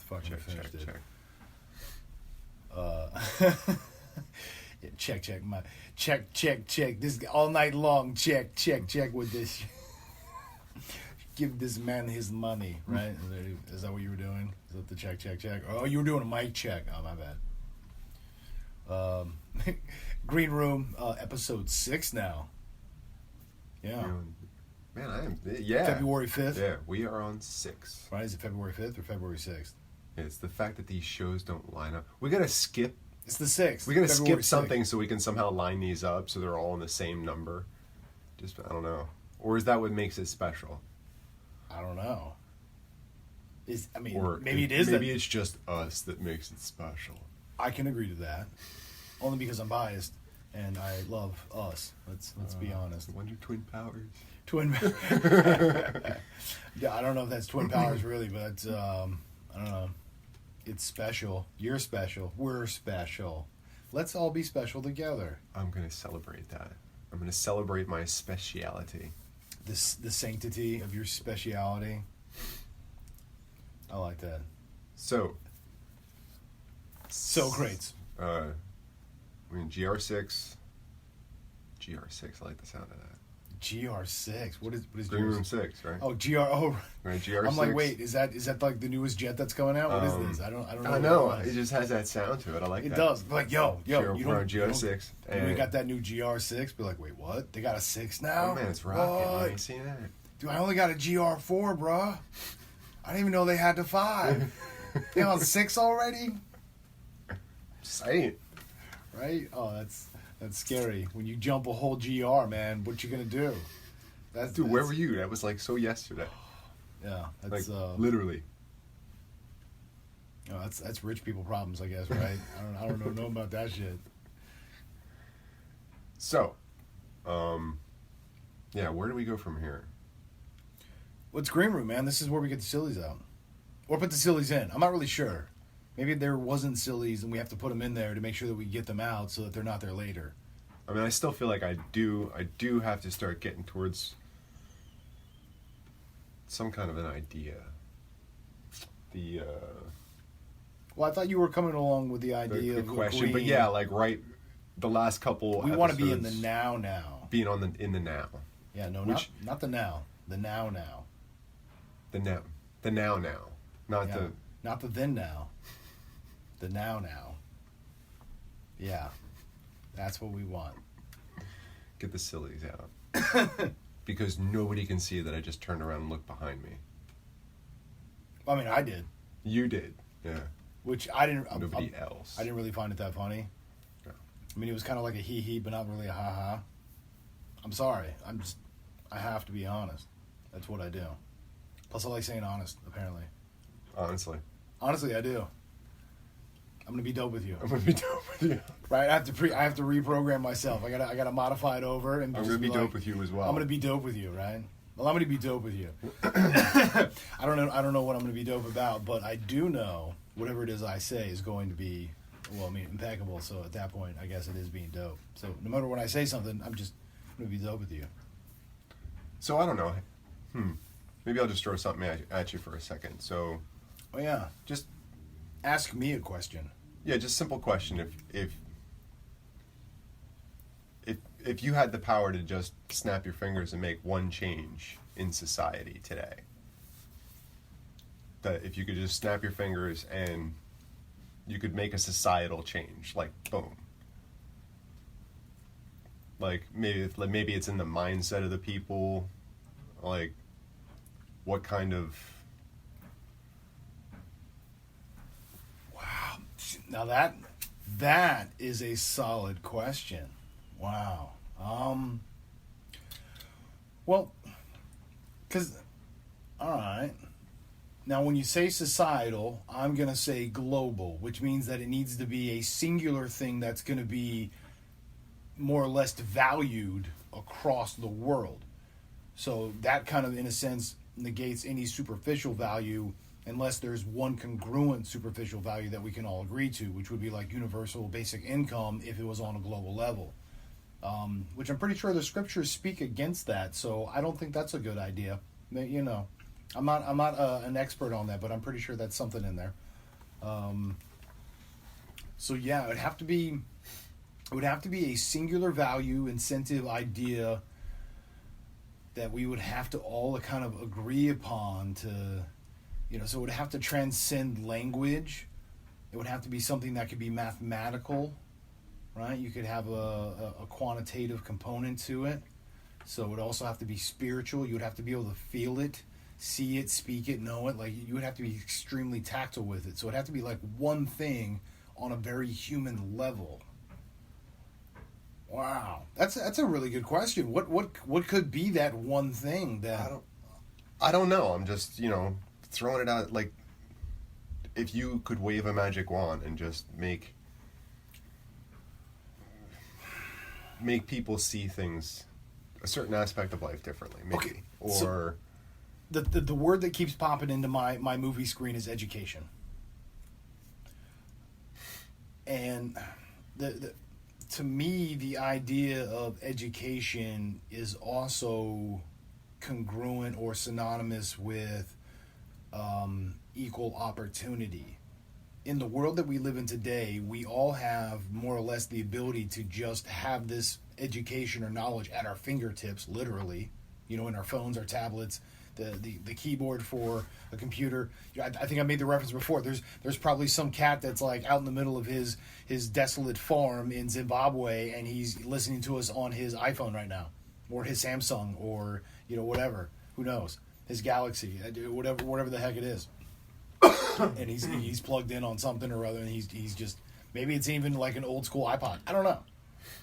fucking finished it. Check. Check. This all night long. Check with this. Give this man his money, right? Is that what you were doing? Is that the check? Oh, you were doing a mic check. Oh, my bad. Green Room, episode 6 now. Yeah. Man, I am. Yeah. February 5th. Yeah, we are on 6. Right? Is it February 5th or February 6th? It's the fact that these shows don't line up. We gotta skip. It's the 6th. We gotta skip something so we can somehow line these up so they're all in the same number. Just, I don't know. Or is that what makes it special? I don't know. Or maybe it is. Maybe it's just us that makes it special. I can agree to that. Only because I'm biased and I love us. Let's be honest. Wonder Twin Powers. Yeah, I don't know if that's Twin Powers really, but I don't know. It's special. You're special. We're special. Let's all be special together. I'm gonna celebrate that. I'm gonna celebrate my speciality. The sanctity of your speciality. I like that. So great. GR6. I like the sound of that. GR6. What is Green Room 6, right? Oh, GR. Right, GR6. I'm like, wait, is that like the newest jet that's coming out? What is this? I don't know. I know. It just has that sound to it. I like it. It does. Like, yo, you don't GR6. And we got that new GR6. Be like, wait, what? They got a 6 now? Oh man, it's rocking. I ain't seen that. Dude, I only got a GR4, bruh. I didn't even know they had the 5. They on 6 already? Saying. Right? Oh, that's scary. When you jump a whole GR, man, what you gonna do? Dude, where were you? That was like so yesterday. Yeah, that's like literally. Oh, that's rich people problems, I guess, right? I don't know about that shit. So, yeah, where do we go from here? What's Green Room, man? This is where we get the sillies out, or put the sillies in. I'm not really sure. Maybe there wasn't sillies, and we have to put them in there to make sure that we get them out so that they're not there later. I mean, I still feel like I do have to start getting towards some kind of an idea. Well, I thought you were coming along with the idea the of question, agreeing. but yeah, like the last couple. We want to be in the now. Being in the now. Yeah, no, not the now. The now. The now. Not the. Not the then now. The now. Yeah, that's what we want. Get the sillies out. Because nobody can see that I just turned around and looked behind me. I mean, I did. You did, yeah. Which I didn't. Nobody else. I didn't really find it that funny. No. I mean, it was kind of like a hee-hee, but not really a ha-ha. I'm sorry. I have to be honest. That's what I do. Plus, I like saying honest, apparently. Honestly, I do. I'm gonna be dope with you. I'm gonna be dope with you. Right? I have to reprogram myself. I gotta modify it over and. I'm gonna be dope with you as well. I'm gonna be dope with you, right? Well, I'm gonna be dope with you. I don't know what I'm gonna be dope about, but I do know whatever it is I say is going to be, well, I mean, impeccable. So at that point, I guess it is being dope. So no matter when I say something, I'm gonna be dope with you. So I don't know. Maybe I'll just throw something at you for a second. So. Oh yeah, just ask me a question. Yeah, just simple question. If you had the power to just snap your fingers and make one change in society today, that if you could just snap your fingers and you could make a societal change, like boom. Like maybe it's in the mindset of the people, like what kind of. Wow. Now that is a solid question. Wow. Well, because, all right. Now, when you say societal, I'm going to say global, which means that it needs to be a singular thing that's going to be more or less valued across the world. So that kind of, in a sense, negates any superficial value unless there's one congruent superficial value that we can all agree to, which would be like universal basic income if it was on a global level. Which I'm pretty sure the scriptures speak against that, so I don't think that's a good idea. You know, I'm not an expert on that, but I'm pretty sure that's something in there. So yeah, it would have to be a singular value, incentive, idea that we would have to all kind of agree upon to, so it would have to transcend language. It would have to be something that could be mathematical, right? You could have a quantitative component to it. So it would also have to be spiritual. You would have to be able to feel it, see it, speak it, know it. Like, you would have to be extremely tactile with it. So it'd have to be like one thing on a very human level. Wow, that's a really good question. What could be that one thing that I don't know. I'm just throwing it out. Like, if you could wave a magic wand and just make people see things, a certain aspect of life differently, maybe. Okay, or so the word that keeps popping into my movie screen is education, and to me, the idea of education is also congruent or synonymous with equal opportunity. In the world that we live in today, we all have more or less the ability to just have this education or knowledge at our fingertips, literally, in our phones, our tablets, the keyboard for a computer. I think I made the reference before. There's probably some cat that's like out in the middle of his desolate farm in Zimbabwe, and he's listening to us on his iPhone right now, or his Samsung, or whatever. Who knows? His Galaxy, whatever the heck it is. And he's plugged in on something or other, and he's just, maybe it's even like an old school iPod. I don't know.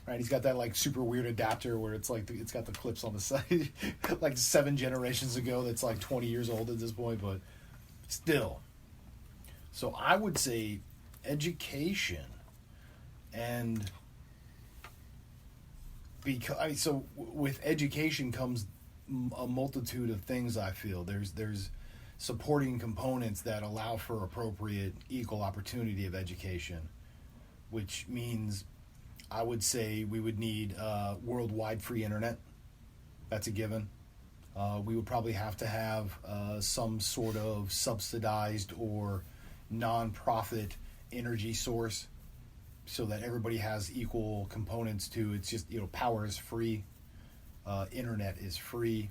Right, he's got that like super weird adapter where it's like it's got the clips on the side, like 7 generations ago. That's like 20 years old at this point, but still. So I would say education, and so with education comes a multitude of things. I feel there's supporting components that allow for appropriate equal opportunity of education, which means I would say we would need worldwide free internet. That's a given. We would probably have to have some sort of subsidized or non-profit energy source so that everybody has equal components to. It's just, power is free. Internet is free.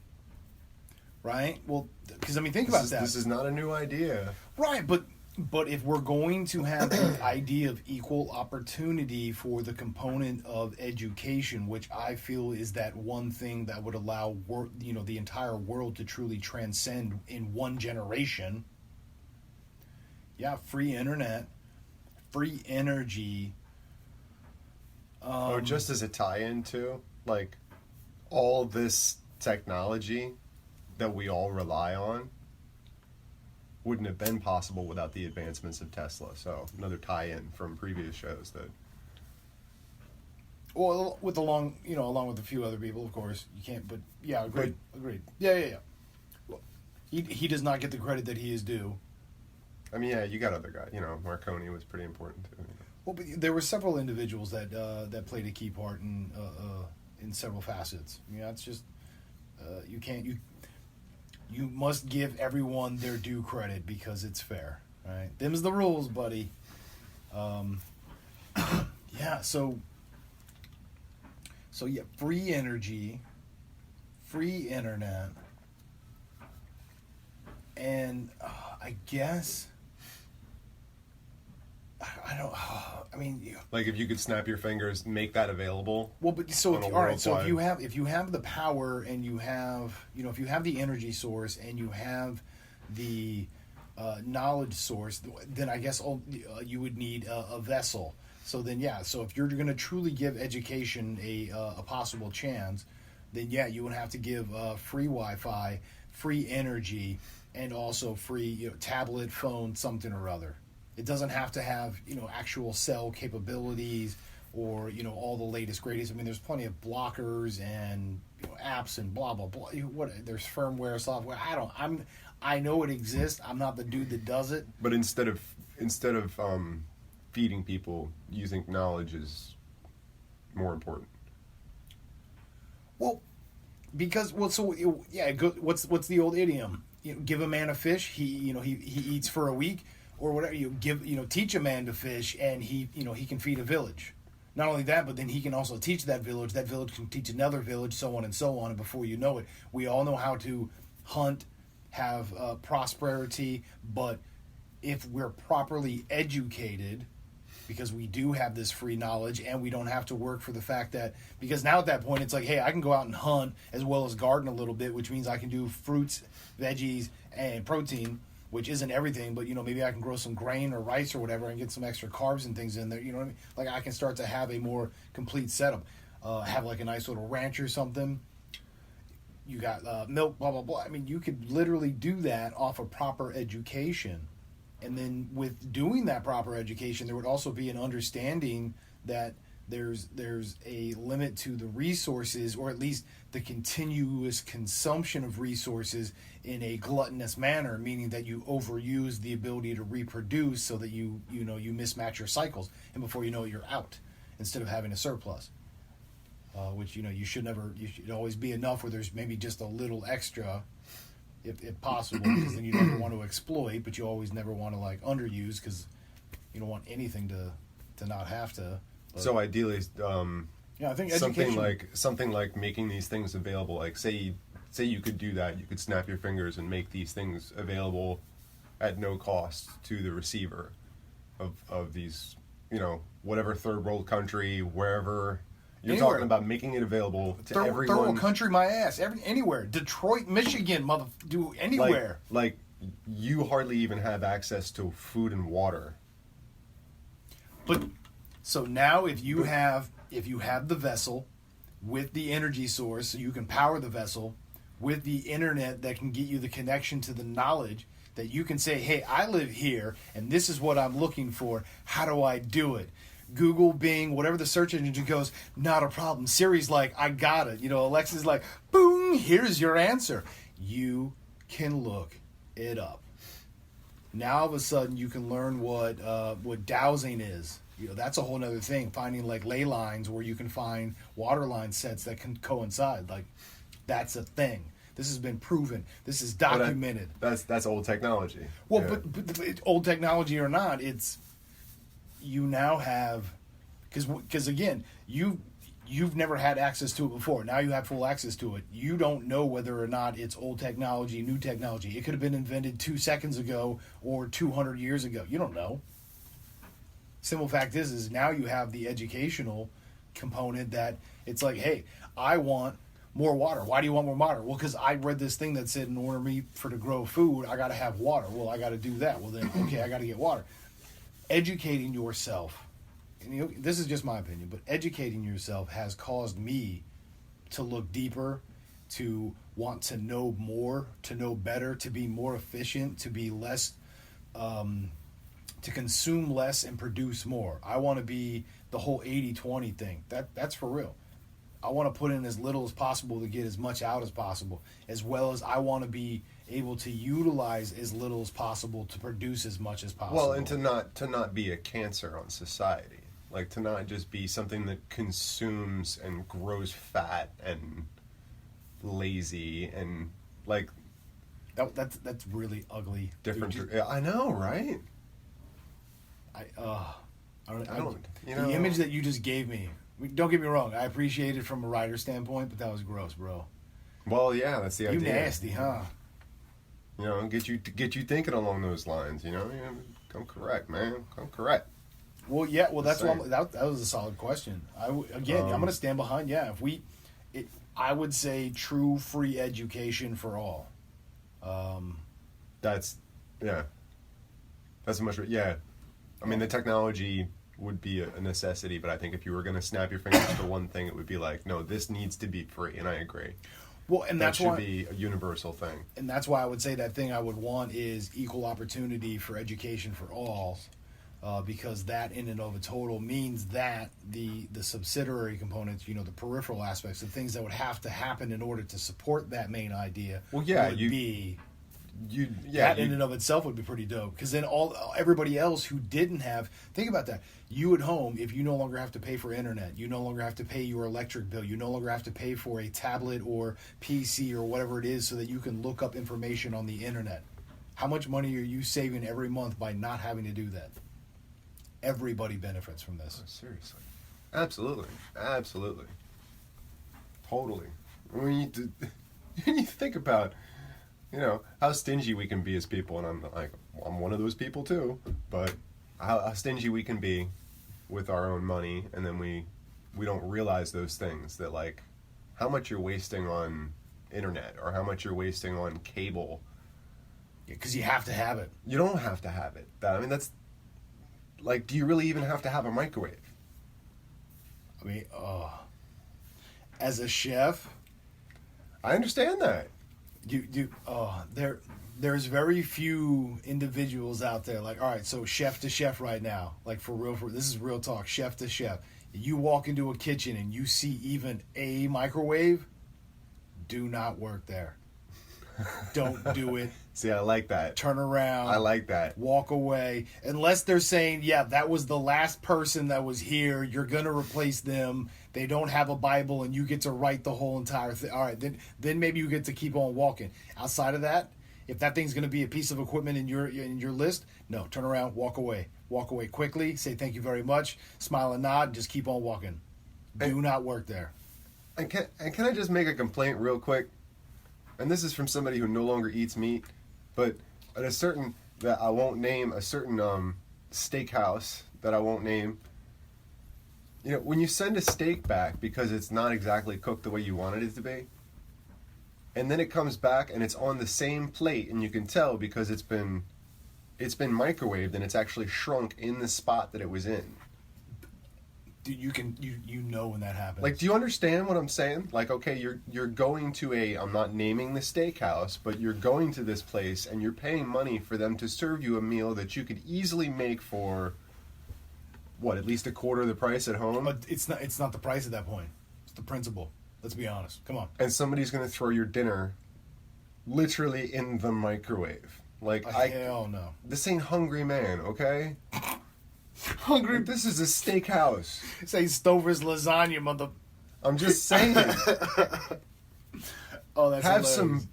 Right? Well, because, think about that. This is not a new idea. Right, but if we're going to have the idea of equal opportunity for the component of education, which I feel is that one thing that would allow the entire world to truly transcend in one generation. Yeah, free internet, free energy. Just as a tie-in to, like, all this technology that we all rely on wouldn't have been possible without the advancements of Tesla. So another tie-in from previous shows that. Well, along with a few other people, of course, you can't. But yeah, agreed. Yeah. Well, he does not get the credit that he is due. Yeah, you got other guys. Marconi was pretty important too. Well, but there were several individuals that played a key part in several facets. It's just you can't. You must give everyone their due credit because it's fair, right? Them's the rules, buddy. Yeah, so yeah, free energy, free internet, and I guess I don't. Like, if you could snap your fingers, make that available. Well, but so if you have the power, and you have if you have the energy source, and you have the knowledge source, then I guess you would need a vessel. So then so if you're going to truly give education a possible chance, then you would have to give free Wi-Fi, free energy, and also free tablet, phone, something or other. It doesn't have to have actual cell capabilities or all the latest greatest. There's plenty of blockers and apps and blah blah blah. There's firmware, software. I know it exists. I'm not the dude that does it. But instead of feeding people, using knowledge is more important. Well, because what's the old idiom? Give a man a fish, he eats for a week. or whatever, teach a man to fish, and he can feed a village. Not only that, but then he can also teach that village. That village can teach another village, so on and so on. And before you know it, we all know how to hunt, have prosperity. But if we're properly educated, because we do have this free knowledge, and we don't have to work for the fact that, because now at that point it's like, hey, I can go out and hunt as well as garden a little bit, which means I can do fruits, veggies, and protein, which isn't everything, but maybe I can grow some grain or rice or whatever and get some extra carbs and things in there. You know what I mean? Like, I can start to have a more complete setup. Have like a nice little ranch or something. You got milk, blah, blah, blah. I mean, you could literally do that off of proper education. And then with doing that proper education, there would also be an understanding that there's a limit to the resources, or at least the continuous consumption of resources in a gluttonous manner, meaning that you overuse the ability to reproduce so that you mismatch your cycles, and before you know it, you're out instead of having a surplus. Which you should always be enough where there's maybe just a little extra, if possible, because then you never want to exploit, but you always never want to underuse, because you don't want anything to not have to. But, so ideally, I think something like making these things available. Like say you could do that. You could snap your fingers and make these things available at no cost to the receiver of these, whatever third world country, wherever. You're anywhere. Talking about making it available to everyone. Third world country, my ass. Anywhere. Detroit, Michigan, anywhere. Like you hardly even have access to food and water. But so now, if you have the vessel with the energy source, so you can power the vessel with the internet that can get you the connection to the knowledge, that you can say, hey, I live here and this is what I'm looking for. How do I do it? Google, Bing, whatever the search engine goes, not a problem. Siri's like, I got it. Alexa's like, boom, here's your answer. You can look it up. Now all of a sudden you can learn what dowsing is. That's a whole other thing. Finding ley lines where you can find water line sets that can coincide. That's a thing. This has been proven. This is documented. That's old technology. Well, yeah. but old technology or not, it's, you now have, because again, you've never had access to it before. Now you have full access to it. You don't know whether or not it's old technology, new technology. It could have been invented 2 seconds ago or 200 years ago. You don't know. Simple fact is now you have the educational component that it's like, hey, I want more water. Why do you want more water? Well, because I read this thing that said in order to grow food, I got to have water. Well, I got to do that. Well, then, okay, I got to get water. Educating yourself, and this is just my opinion, but educating yourself has caused me to look deeper, to want to know more, to know better, to be more efficient, to be less, to consume less and produce more. I want to be the whole 80-20 thing. That's for real. I want to put in as little as possible to get as much out as possible, as well as I want to be able to utilize as little as possible to produce as much as possible. Well, and to not be a cancer on society. To not just be something that consumes and grows fat and lazy and that's really ugly. Different. I know, right? I don't. The image that you just gave me. Don't get me wrong. I appreciate it from a writer's standpoint, but that was gross, bro. Well, yeah, that's the idea. You nasty, huh? Get you thinking along those lines. Come correct, man. Come correct. Well, yeah. Well, that's why that was a solid question. I'm going to stand behind. Yeah, I would say true free education for all. That's much. Yeah, I mean the technology would be a necessity, but I think if you were going to snap your fingers for one thing, it would be no, this needs to be free, and I agree. Well, and that should be a universal thing. And that's why I would say that thing I would want is equal opportunity for education for all, because that in and of a total means that the subsidiary components, the peripheral aspects, the things that would have to happen in order to support that main idea, well, yeah, would be... that in and of itself would be pretty dope, because then everybody else who didn't have, think about that, you at home, if you no longer have to pay for internet, you no longer have to pay your electric bill, you no longer have to pay for a tablet or PC or whatever it is so that you can look up information on the internet. How much money are you saving every month by not having to do that? Everybody benefits from this. Oh, seriously. Absolutely. Absolutely. Totally. When you think about, how stingy we can be as people, and I'm one of those people too, but how stingy we can be with our own money, and then we don't realize those things, that like how much you're wasting on internet or how much you're wasting on cable. Because you have to have it. You don't have to have it. That's like, do you really even have to have a microwave? I mean, as a chef, I understand that. There's very few individuals out there like, all right, so chef to chef right now, like for real, this is real talk, chef to chef. You walk into a kitchen and you see even a microwave, do not work there. Don't do it. See, I like that. Turn around. I like that. Walk away. Unless they're saying, yeah, that was the last person that was here. You're going to replace them. They don't have a Bible and you get to write the whole entire thing. All right, then maybe you get to keep on walking. Outside of that, if that thing's going to be a piece of equipment in your list, no, turn around, walk away. Walk away quickly, say thank you very much, smile and nod, and just keep on walking. Do not work there. And can I just make a complaint real quick? And this is from somebody who no longer eats meat, but at a certain, that I won't name, a certain steakhouse that I won't name, when you send a steak back because it's not exactly cooked the way you wanted it to be, and then it comes back and it's on the same plate, and you can tell because it's been microwaved and it's actually shrunk in the spot that it was in. Dude, you know when that happens. Like, do you understand what I'm saying? Like, okay, you're going to I'm not naming the steakhouse, but you're going to this place and you're paying money for them to serve you a meal that you could easily make for, what, at least a quarter of the price at home? But it's not the price at that point. It's the principle. Let's be honest. Come on. And somebody's going to throw your dinner literally in the microwave. Like, hell no. This ain't Hungry Man, okay? Hungry. This is a steakhouse. Say Stover's lasagna, mother. I'm just saying. Oh, that's have hilarious. some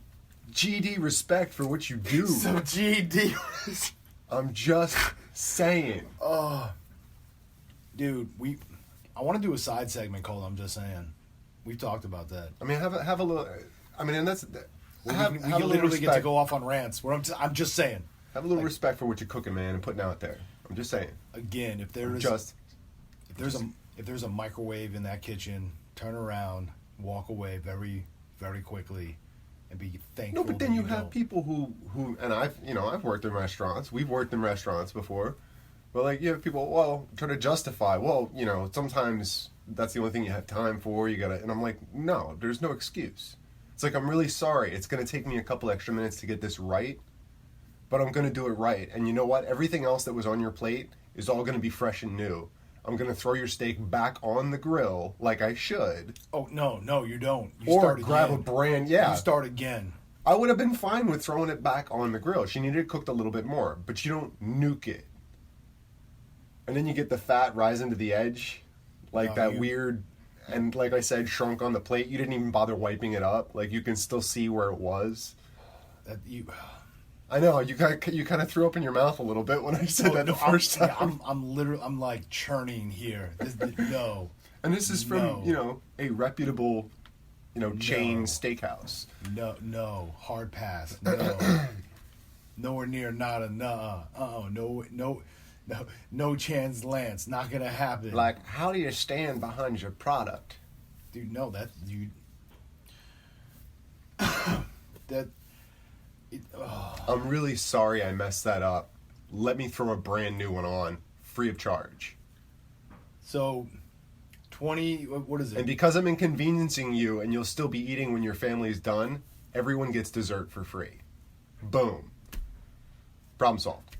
GD respect for what you do. Some GD. I'm just saying. Oh, dude, I want to do a side segment called "I'm Just Saying." We've talked about that. I mean, have a little. I mean, and that's. We have can a little literally get to respect. go off on rants. Where I'm just saying. Have a little respect for what you're cooking, man, and putting out there. I'm just saying. Again, if there's a microwave in that kitchen, turn around, walk away very, very quickly, and be thankful. No, but then you have don't. people who, and I've worked in restaurants. We've worked in restaurants before, but like you have people, try to justify. Sometimes that's the only thing you have time for. You gotta, and I'm like, no, there's no excuse. It's like, I'm really sorry. It's gonna take me a couple extra minutes to get this right. But I'm going to do it right. And you know what? Everything else that was on your plate is all going to be fresh and new. I'm going to throw your steak back on the grill like I should. Oh, no, you don't. You Or start grab again. a brand, yeah. You start again. I would have been fine with throwing it back on the grill. She needed it cooked a little bit more. But you don't nuke it. And then you get the fat rising to the edge. Like weird, and like I said, shrunk on the plate. You didn't even bother wiping it up. Like, you can still see where it was. I know, you kind of threw up in your mouth a little bit when I said that the first time. Yeah, I'm like churning here. No. And this is from, a reputable, chain No. steakhouse. No. Hard pass. No. Nowhere near not a no chance, Lance. Not gonna happen. Like, how do you stand behind your product? Dude, no, I'm really sorry I messed that up. Let me throw a brand new one on, free of charge. So, 20, what is it? And because I'm inconveniencing you and you'll still be eating when your family's done, everyone gets dessert for free. Boom. Problem solved.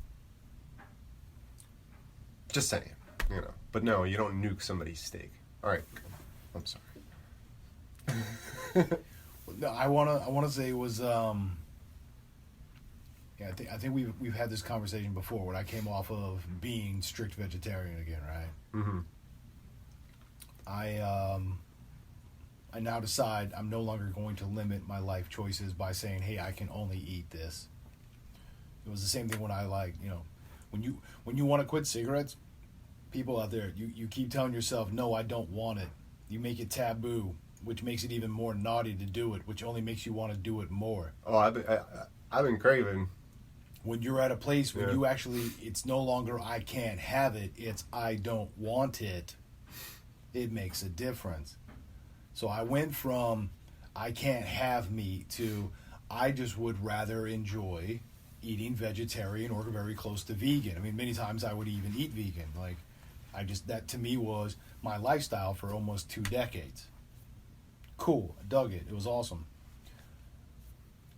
Just saying, But no, you don't nuke somebody's steak. All right. I'm sorry. No, I wanna say it was I think we've had this conversation before when I came off of being strict vegetarian again, right? Mm-hmm. I now decide I'm no longer going to limit my life choices by saying, hey, I can only eat this. It was the same thing when I when you want to quit cigarettes, people out there, you keep telling yourself, no, I don't want it. You make it taboo, which makes it even more naughty to do it, which only makes you want to do it more. Oh, I've been craving. When you're at a place where you actually, it's no longer I can't have it, it's I don't want it, it makes a difference. So I went from I can't have meat to I just would rather enjoy eating vegetarian or very close to vegan. I mean, many times I would even eat vegan. Like, that to me was my lifestyle for almost 2 decades. Cool. I dug it. It was awesome.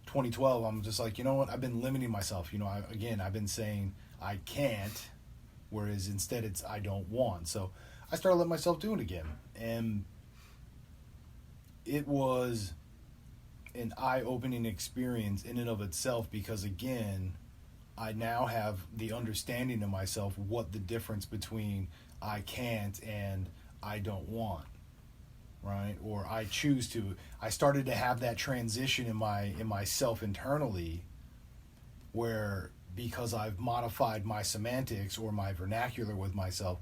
2012, I'm just like, you know what? I've been limiting myself. I've been saying I can't, whereas instead it's I don't want. So I started letting myself do it again. And it was an eye-opening experience in and of itself because, again, I now have the understanding of myself what the difference between I can't and I don't want, right? Or I choose to. I started to have that transition in myself internally where, because I've modified my semantics or my vernacular with myself,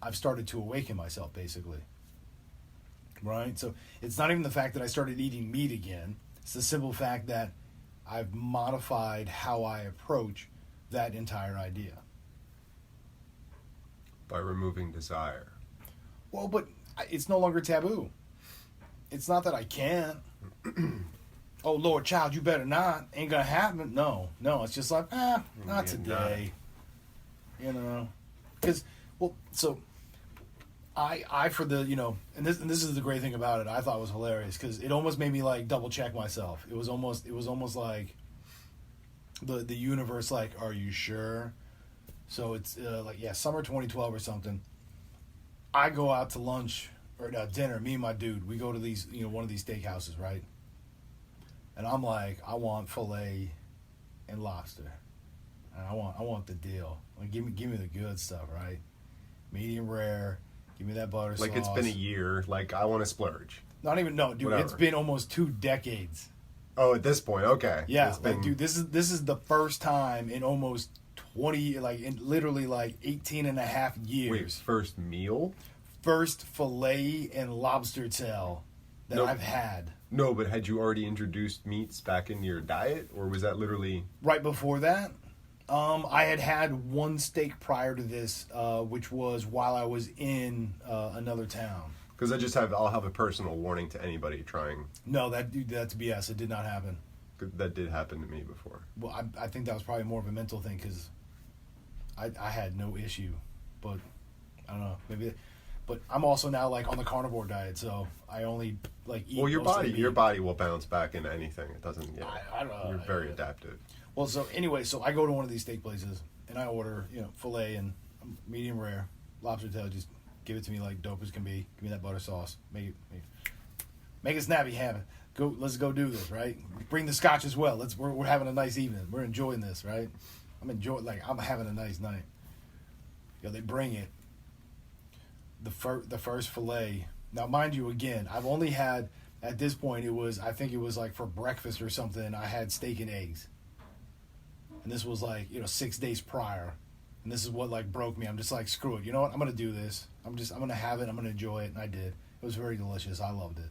I've started to awaken myself, basically. Right? So it's not even the fact that I started eating meat again. It's the simple fact that I've modified how I approach that entire idea. By removing desire. Well, but it's no longer taboo. It's not that I can't. Oh, Lord, child, you better not. Ain't gonna happen. No. It's just like, not today. Because, I for the, and this is the great thing about it, I thought was hilarious, because it almost made me like double check myself. It was almost like the universe, like, are you sure? So it's summer 2012 or something. I go out to lunch or dinner, me and my dude, we go to these, one of these steakhouses, right? And I'm like, I want filet and lobster. And I want the deal. Like, give me the good stuff, right? Medium rare. Give me that butter sauce. Like, it's been a year. Like, I want to splurge. No, dude. Whatever. It's been almost 2 decades. Oh, at this point, okay. Yeah, dude, this is the first time in almost 20, literally 18 and a half years. Wait, first meal? First filet and lobster tail that I've had. No, but had you already introduced meats back into your diet, or was that literally right before that? I had one steak prior to this, which was while I was in another town. Because I'll have a personal warning to anybody trying. No, that's BS. It did not happen. That did happen to me before. Well, I think that was probably more of a mental thing, because I had no issue, but I don't know, maybe. But I'm also now on the carnivore diet, so I only eat. Well, your body will bounce back into anything. It doesn't. I don't know. You're very adaptive. Well, so anyway, I go to one of these steak places and I order, filet and medium rare, lobster tail. Just give it to me like dope as can be. Give me that butter sauce. Make it snappy. Have it. Let's go do this, right? Bring the scotch as well. We're having a nice evening. We're enjoying this, right? I'm having a nice night. They bring it. The first filet. Now, mind you, again, I've only had, at this point, I think it was for breakfast or something, I had steak and eggs. And this was 6 days prior. And this is what broke me. I'm just like, screw it. You know what? I'm going to do this. I'm going to have it. I'm going to enjoy it. And I did. It was very delicious. I loved it.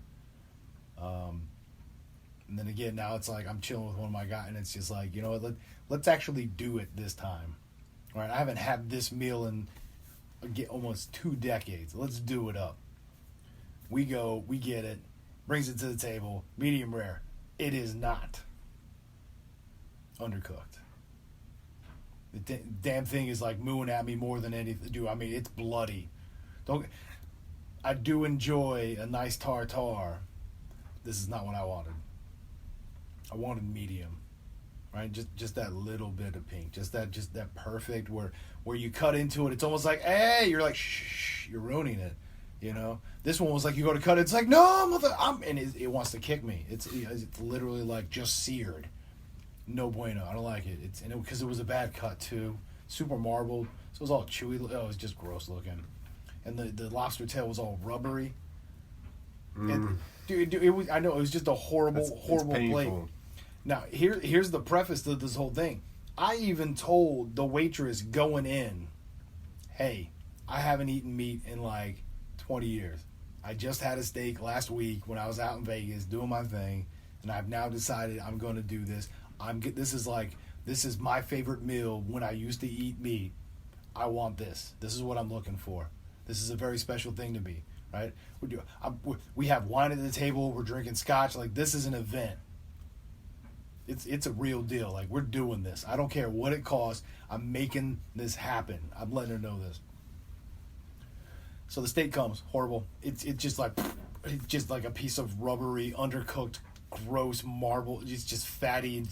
And then again, now it's I'm chilling with one of my guys, and it's just you know what? Let's actually do it this time. All right? I haven't had this meal in almost 2 decades. Let's do it up. We go, we get it, brings it to the table, medium rare. It is not undercooked. The damn thing is mooing at me more than anything. Dude, I mean, it's bloody. I do enjoy a nice tartare. This is not what I wanted. I wanted medium, right? Just that little bit of pink, just that perfect where you cut into it. It's almost like, hey, you're like, shh, you're ruining it, This one was you go to cut it, it's no, mother, and it wants to kick me. It's literally just seared. No bueno. I don't like it. Because it was a bad cut too, super marbled, so it was all chewy. Oh, it was just gross looking, and the lobster tail was all rubbery. And dude, it was. I know it was just a horrible plate. Now here's the preface to this whole thing. I even told the waitress going in, hey, I haven't eaten meat in like 20 years. I just had a steak last week when I was out in Vegas doing my thing, and I've now decided I'm going to do this. This is my favorite meal when I used to eat meat. I want this. This is what I'm looking for. This is a very special thing to me, right? We have wine at the table. We're drinking scotch. Like, this is an event. It's a real deal. Like, we're doing this. I don't care what it costs. I'm making this happen. I'm letting her know this. So the steak comes horrible. It's just like a piece of rubbery, undercooked, gross marble. It's just fatty.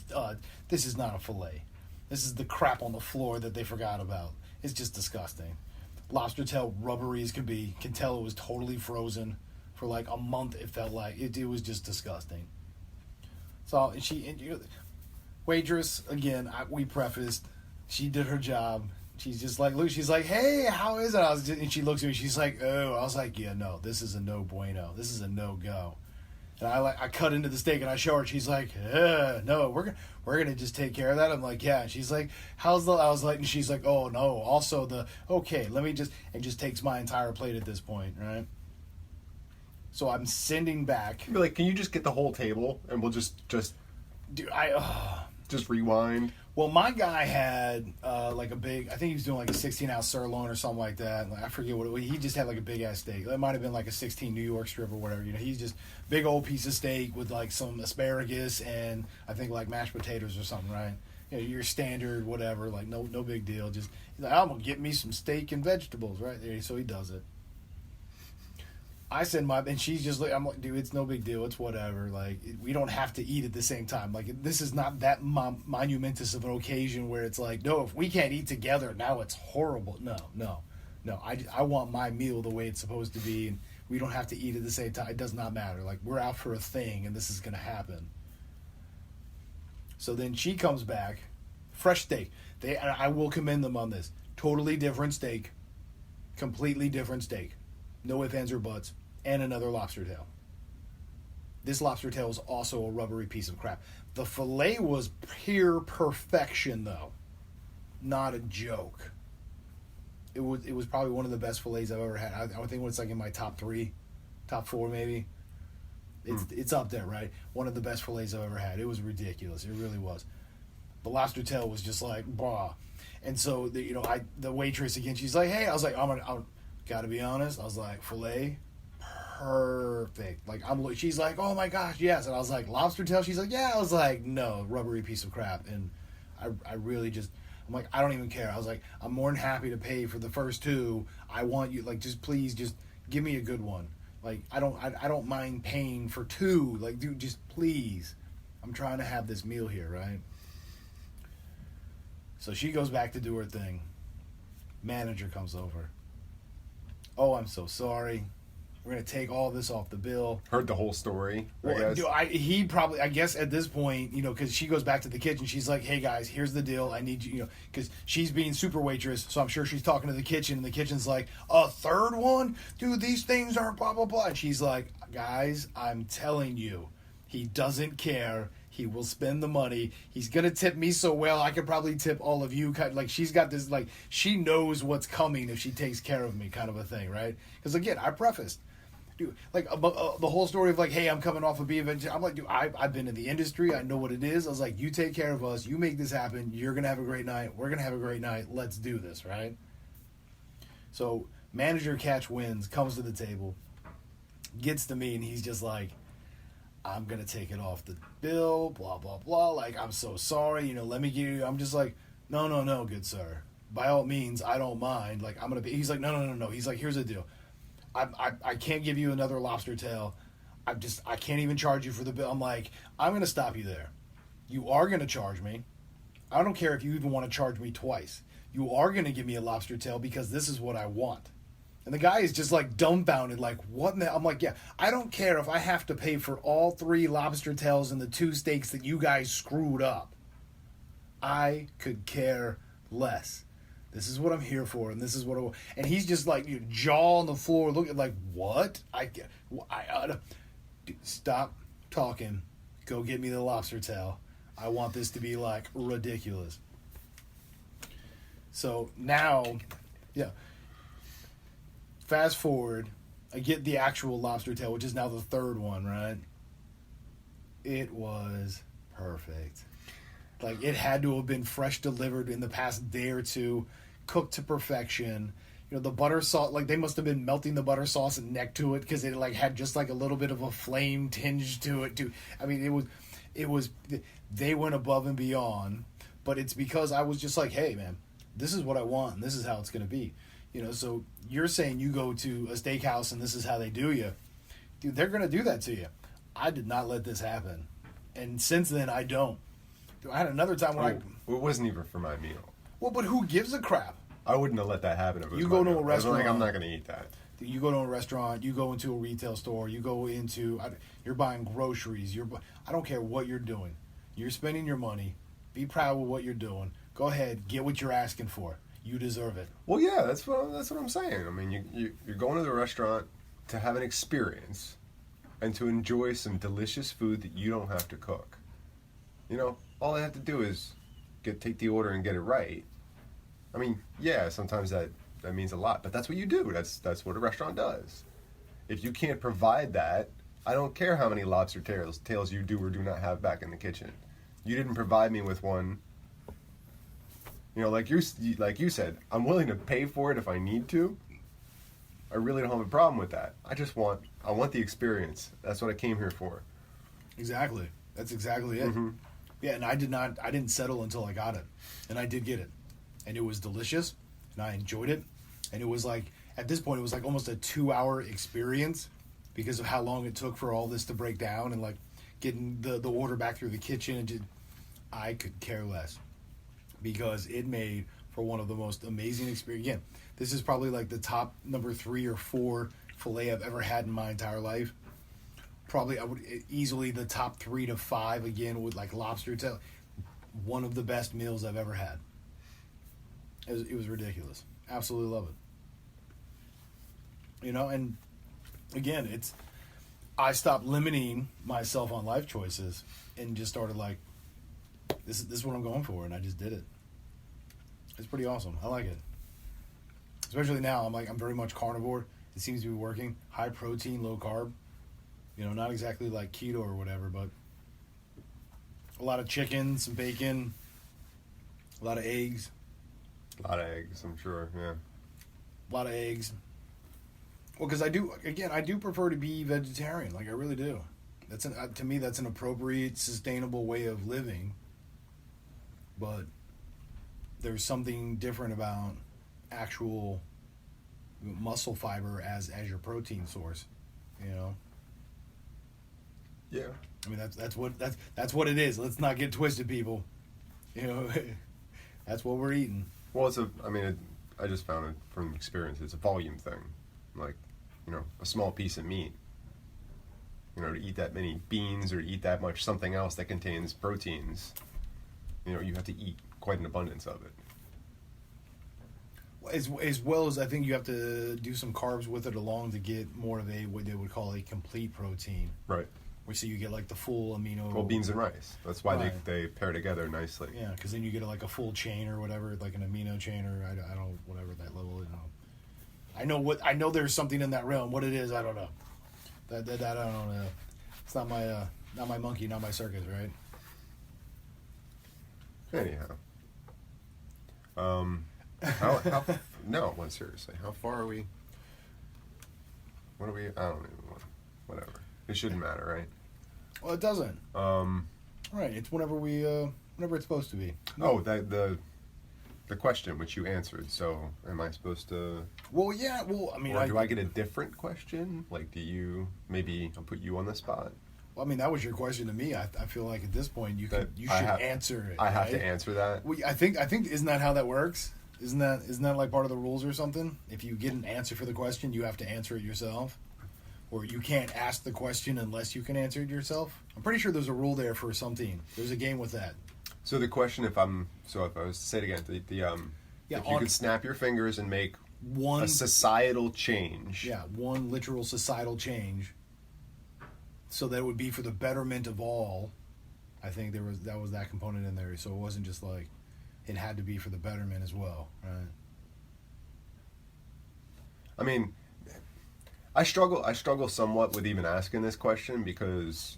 This is not a fillet. This is the crap on the floor that they forgot about. It's just disgusting. Lobster tail, rubbery as can be. Can tell it was totally frozen for like a month. It felt like it was just disgusting. So waitress again. We prefaced. She did her job. She's just like, Luke. She's like, hey, how is it? And she looks at me. She's like, oh. I was like, yeah, no, this is a no bueno. This is a no go. And I cut into the steak and I show her. She's like, no, we're gonna just take care of that. I'm like, yeah. And she's like, how's the? I was like, and she's like, oh no. Also let me just, and just takes my entire plate at this point, right? So I'm sending back. You're like, can you just get the whole table and we'll just Dude, just rewind. Well, my guy had like a big, I think he was doing like a 16-ounce sirloin or something like that. Like, I forget what it was. He just had like a big ass steak. It might have been like a 16 New York strip or whatever. You know, he's just big old piece of steak with like some asparagus and I think like mashed potatoes or something, right? You know, your standard whatever, like no big deal. Just he's like, I'm gonna get me some steak and vegetables, right there. So he does it. I send and she's just like, I'm like, dude, it's no big deal. It's whatever. Like, we don't have to eat at the same time. Like, this is not that monumentous of an occasion where it's like, no, if we can't eat together, now it's horrible. No. I want my meal the way it's supposed to be, and we don't have to eat at the same time. It does not matter. Like, we're out for a thing, and this is going to happen. So then she comes back, fresh steak. I will commend them on this. Totally different steak. Completely different steak. No ifs, ands, or buts. And another lobster tail. This lobster tail is also a rubbery piece of crap. The filet was pure perfection, though. Not a joke. It was probably one of the best fillets I've ever had. I think it's like in my top 3, top 4 maybe. It's up there, right? One of the best fillets I've ever had. It was ridiculous. It really was. The lobster tail was just like, bah. And so, the waitress again, she's like, hey, I was like, I'm gotta be honest. I was like, filet, perfect. Like, she's like, oh my gosh, yes. And I was like, lobster tail? She's like, yeah. I was like, no, rubbery piece of crap. And I really just, I'm like, I don't even care. I was like, I'm more than happy to pay for the first 2. I want you, like, just please, just give me a good one. Like, I don't mind paying for 2. Like, dude, just please. I'm trying to have this meal here, right? So she goes back to do her thing. Manager comes over. Oh, I'm so sorry. We're going to take all this off the bill. Heard the whole story, I Well, guess. he probably, I guess at this point, because she goes back to the kitchen. She's like, hey, guys, here's the deal. I need you, because she's being super waitress. So I'm sure she's talking to the kitchen. And the kitchen's like, a third one? Dude, these things aren't blah, blah, blah. And she's like, guys, I'm telling you, he doesn't care. He will spend the money. He's going to tip me so well, I could probably tip all of you. Like, she's got this, like, she knows what's coming if she takes care of me kind of a thing, right? Because, again, I prefaced. Dude, like, the whole story of, like, hey, I'm coming off a B event. I'm like, dude, I've been in the industry. I know what it is. I was like, you take care of us. You make this happen. You're going to have a great night. We're going to have a great night. Let's do this, right? So, manager catch wins, comes to the table, gets to me, and he's just like, I'm going to take it off the bill, blah, blah, blah. Like, I'm so sorry, let me give you, I'm just like, no, good sir. By all means, I don't mind. Like, I'm going to be, he's like, no. He's like, here's the deal. I can't give you another lobster tail. I can't even charge you for the bill. I'm like, I'm going to stop you there. You are going to charge me. I don't care if you even want to charge me twice. You are going to give me a lobster tail because this is what I want. And the guy is just like dumbfounded, like, what in the... I'm like, yeah, I don't care if I have to pay for all 3 lobster tails and the 2 steaks that you guys screwed up. I could care less. This is what I'm here for, and this is what I want. And he's just like, jaw on the floor, looking like, what? Dude, stop talking. Go get me the lobster tail. I want this to be, like, ridiculous. So now, yeah. Fast forward, I get the actual lobster tail, which is now the third one, right? It was perfect. Like, it had to have been fresh delivered in the past day or two, cooked to perfection. You know, the butter sauce, like, they must have been melting the butter sauce and neck to it because it, like, had just, like, a little bit of a flame tinge to it, too. I mean, it was, they went above and beyond, but it's because I was just like, hey, man, this is what I want, and this is how it's going to be. You know, so you're saying you go to a steakhouse and this is how they do you. Dude, they're going to do that to you. I did not let this happen. And since then, I don't. I had another time when it wasn't even for my meal. Well, but who gives a crap? I wouldn't have let that happen if it was You my go to meal. a restaurant. I was like, I'm not going to eat that. You go to a restaurant, you go into a retail store, you go into, you're buying groceries, I don't care what you're doing. You're spending your money. Be proud with what you're doing. Go ahead, get what you're asking for. You deserve it. Well, yeah, that's what I'm saying. I mean, you're going to the restaurant to have an experience and to enjoy some delicious food that you don't have to cook. You know, all I have to do is take the order and get it right. I mean, yeah, sometimes that means a lot, but that's what you do. That's what a restaurant does. If you can't provide that, I don't care how many lobster tails you do or do not have back in the kitchen. You didn't provide me with one. You know, like you said, I'm willing to pay for it if I need to. I really don't have a problem with that. I want the experience. That's what I came here for. Exactly. That's exactly it. Mm-hmm. Yeah, and I didn't settle until I got it. And I did get it. And it was delicious, and I enjoyed it. And it was like, at this point, it was like almost a 2-hour experience because of how long it took for all this to break down and like getting the order back through the kitchen. And I could care less because it made for one of the most amazing experiences. Again, this is probably like the top number 3 or 4 filet I've ever had in my entire life. Probably I would easily the top 3 to 5 again with like lobster tail. One of the best meals I've ever had. It was ridiculous. Absolutely love it. You know, and again, I stopped limiting myself on life choices and just started like, this is what I'm going for, and I just did it. It's pretty awesome. I like it. Especially now, I'm very much carnivore. It seems to be working. High protein, low carb. You know, not exactly like keto or whatever, but a lot of chicken, some bacon, a lot of eggs. A lot of eggs, I'm sure, yeah. A lot of eggs. Well, because I do prefer to be vegetarian. Like, I really do. To me, that's an appropriate, sustainable way of living. But there's something different about actual muscle fiber as your protein source, you know? Yeah. I mean, that's what it is. Let's not get twisted, people. You know, that's what we're eating. Well, I just found it from experience. It's a volume thing. Like, you know, a small piece of meat. You know, to eat that many beans or to eat that much something else that contains proteins, you know, you have to eat quite an abundance of it. As well as I think you have to do some carbs with it along to get more of what they would call a complete protein. Right. So you get like the full amino. Well, beans and rice. That's why Right. they pair together nicely. Yeah, because then you get like a full chain or whatever, like an amino chain or I don't whatever that level is. I know there's something in that realm. What it is, I don't know. That I don't know. It's not my monkey, not my circus, right? Anyhow. No, seriously. How far are we? What are we? I don't even want. Whatever. It shouldn't matter, right? Well, it doesn't. Right. It's whenever it's supposed to be. Oh, the question which you answered. So, am I supposed to? Well, yeah. Well, I mean, or do I get a different question? Like, maybe I'll put you on the spot? Well, I mean, that was your question to me. I feel like at this point you should answer it. I have to answer that. Well, I think isn't that how that works? Isn't that like part of the rules or something? If you get an answer for the question, you have to answer it yourself, or you can't ask the question unless you can answer it yourself. I'm pretty sure there's a rule there for something. There's a game with that. So the question, if I was to say it again, if you could snap your fingers and make a societal change. Yeah, one literal societal change. So that it would be for the betterment of all. I think that was that component in there. So it wasn't just like, it had to be for the betterment as well, right? I mean, I struggle somewhat with even asking this question because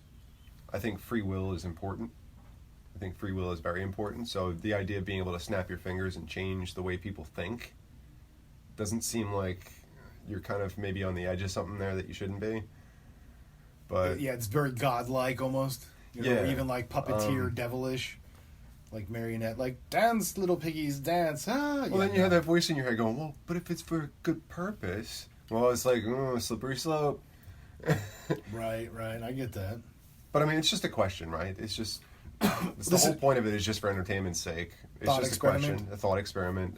I think free will is important. I think free will is very important. So the idea of being able to snap your fingers and change the way people think doesn't seem like you're kind of maybe on the edge of something there that you shouldn't be. But yeah, it's very godlike almost. You know, yeah, or even like puppeteer, devilish, like marionette, like dance, little piggies, dance. Ah, well, then you have that voice in your head going, well, but if it's for a good purpose, well, it's like slippery slope. Right. I get that. But I mean, it's just a question, right? It's just the whole point of it is just for entertainment's sake. It's just a question, a thought experiment,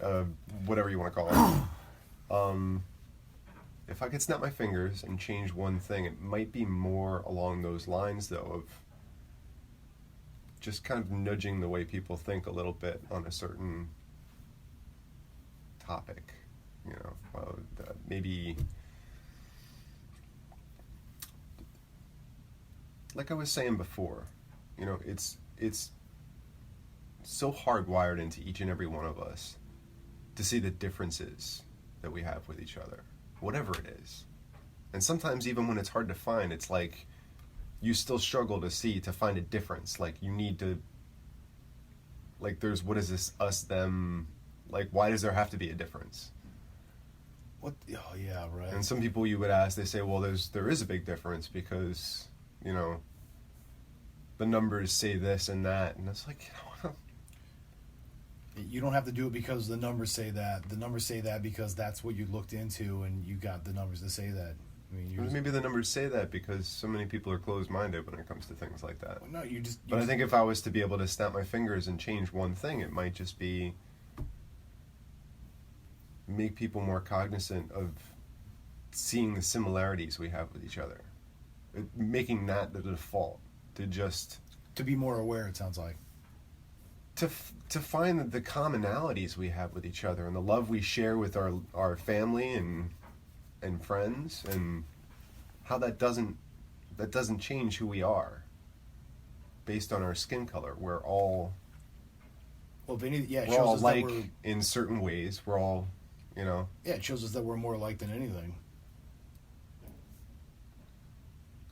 whatever you want to call it. If I could snap my fingers and change one thing, it might be more along those lines, though, of just kind of nudging the way people think a little bit on a certain topic. You know, maybe, like I was saying before, you know, it's so hardwired into each and every one of us to see the differences that we have with each other, whatever it is. And sometimes even when it's hard to find, it's like you still struggle to find a difference. Like you need to, like there's, what is this, us, them, like why does there have to be a difference? What? Oh yeah, right. And some people you would ask, they say, well, there is a big difference because, you know, the numbers say this and that. And it's like, you know, you don't have to do it because the numbers say that. The numbers say that because that's what you looked into and you got the numbers to say that. I mean, maybe the numbers say that because so many people are closed-minded when it comes to things like that. No, But I think if I was to be able to snap my fingers and change one thing, it might just be make people more cognizant of seeing the similarities we have with each other. Making that the default. To be more aware, it sounds like. To find the commonalities we have with each other and the love we share with our family and friends, and how that doesn't change who we are based on our skin color. We're all shows us alike that we're, in certain ways. We're all, you know. Yeah, it shows us that we're more alike than anything.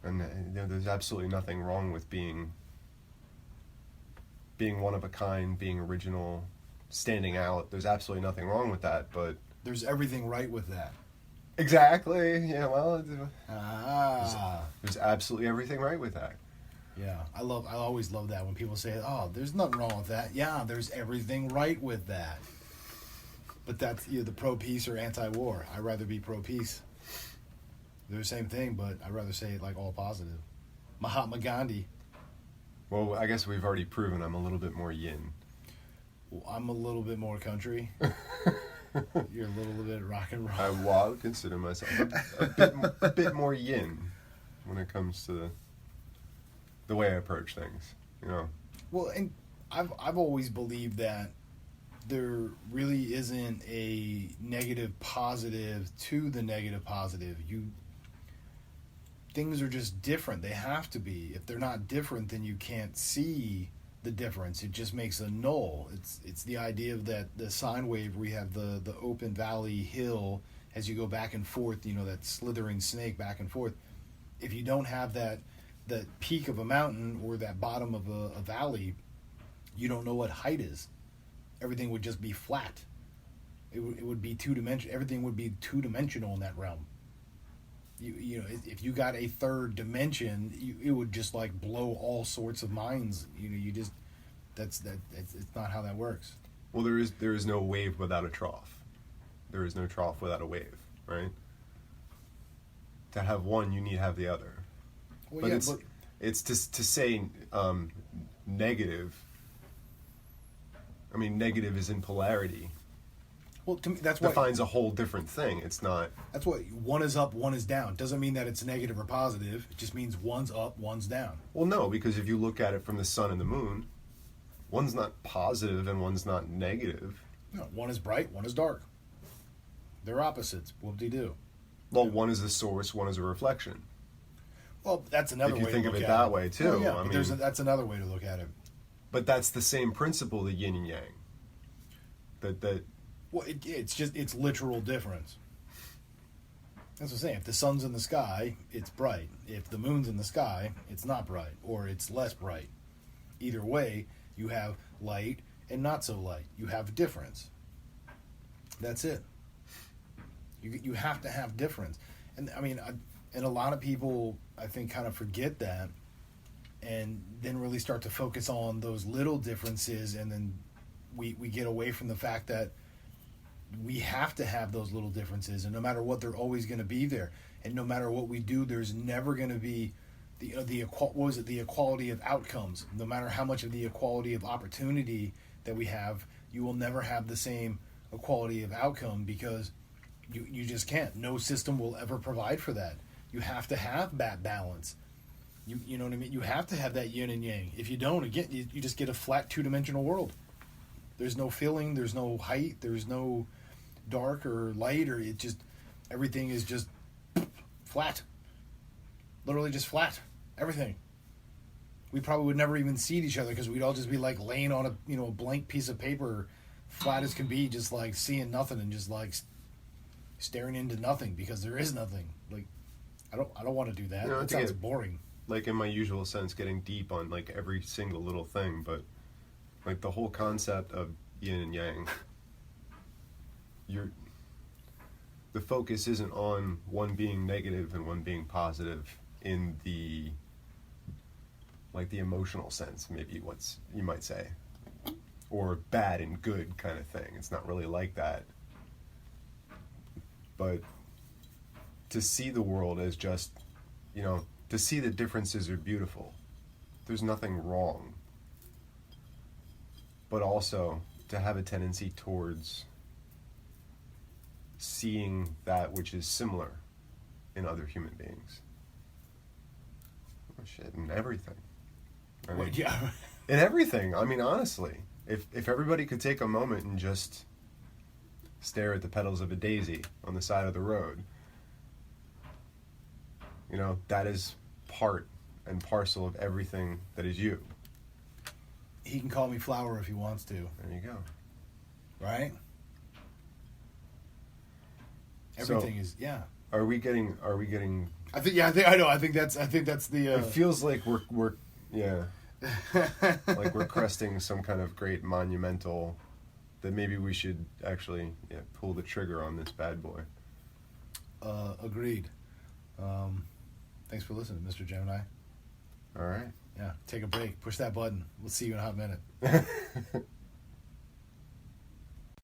And you know, there's absolutely nothing wrong with being one of a kind, being original, standing out. There's absolutely nothing wrong with that, but there's everything right with that. Exactly. Yeah. Well, there's absolutely everything right with that. Yeah, I always love that when people say, "Oh, there's nothing wrong with that." Yeah, there's everything right with that. But that's the pro-peace or anti-war. I'd rather be pro-peace. They're the same thing, but I'd rather say it like all positive. Mahatma Gandhi. Well, I guess we've already proven I'm a little bit more yin. Well, I'm a little bit more country. You're a little bit rock and roll. I would consider myself a bit more yin when it comes to the way I approach things, you know. Well, and I've always believed that there really isn't a negative positive to the negative positive. Things are just different. They have to be. If they're not different, then you can't see the difference. It just makes a null. It's the idea of that the sine wave where you have the open valley hill as you go back and forth, you know, that slithering snake back and forth. If you don't have that peak of a mountain or that bottom of a valley, you don't know what height is. Everything would just be flat. It would be two-dimensional. Everything would be two-dimensional in that realm. You know, if you got a third dimension, it would just like blow all sorts of minds. You know, it's not how that works. Well, there is no wave without a trough. There is no trough without a wave, right? To have one, you need to have the other. Well, but it's to say negative. I mean, negative is in polarity. Well, to me, that's defines a whole different thing. It's not. That's what one is up, one is down. Doesn't mean that it's negative or positive. It just means one's up, one's down. Well, no, because if you look at it from the sun and the moon, one's not positive and one's not negative. No, one is bright, one is dark. They're opposites. Whoop-de-doo. Well, one is a source, one is a reflection. Well, that's another way to look at it. If you think of it that way, too. Well, yeah, that's another way to look at it. But that's the same principle, the yin and yang. That Well, it's literal difference. That's what I'm saying. If the sun's in the sky, it's bright. If the moon's in the sky, it's not bright, or it's less bright. Either way, you have light and not so light. You have difference. That's it. You have to have difference. And I mean, and a lot of people, I think, kind of forget that, and then really start to focus on those little differences, and then we get away from the fact that we have to have those little differences, and no matter what, they're always going to be there. And no matter what we do, there's never going to be the equality of outcomes. No matter how much of the equality of opportunity that we have, you will never have the same equality of outcome, because you just can't. No system will ever provide for that. You have to have that balance. You know what I mean? You have to have that yin and yang. If you don't, again, you just get a flat two-dimensional world. There's no feeling, there's no height, there's no dark or light, or everything is just flat. Literally just flat. Everything. We probably would never even see each other, because we'd all just be like laying on a blank piece of paper, flat as can be, just like seeing nothing and just like staring into nothing, because there is nothing. Like, I don't want to do that. That sounds boring. Like, in my usual sense, getting deep on like every single little thing, but like the whole concept of yin and yang, the focus isn't on one being negative and one being positive in the emotional sense, maybe you might say, or bad and good kind of thing. It's not really like that. But to see the world as just, to see the differences are beautiful. There's nothing wrong. But also to have a tendency towards seeing that which is similar in other human beings. Oh shit, in everything. I mean, Yeah. In everything. I mean, honestly, if everybody could take a moment and just stare at the petals of a daisy on the side of the road, that is part and parcel of everything that is you. He can call me flower if he wants to. There you go. Right? Everything is, yeah. Are we getting? I know. I think that's the. It feels like we're like we're cresting some kind of great monumental. That maybe we should actually pull the trigger on this bad boy. Agreed. Thanks for listening, Mr. Gemini. All right. Yeah, take a break. Push that button. We'll see you in a hot minute.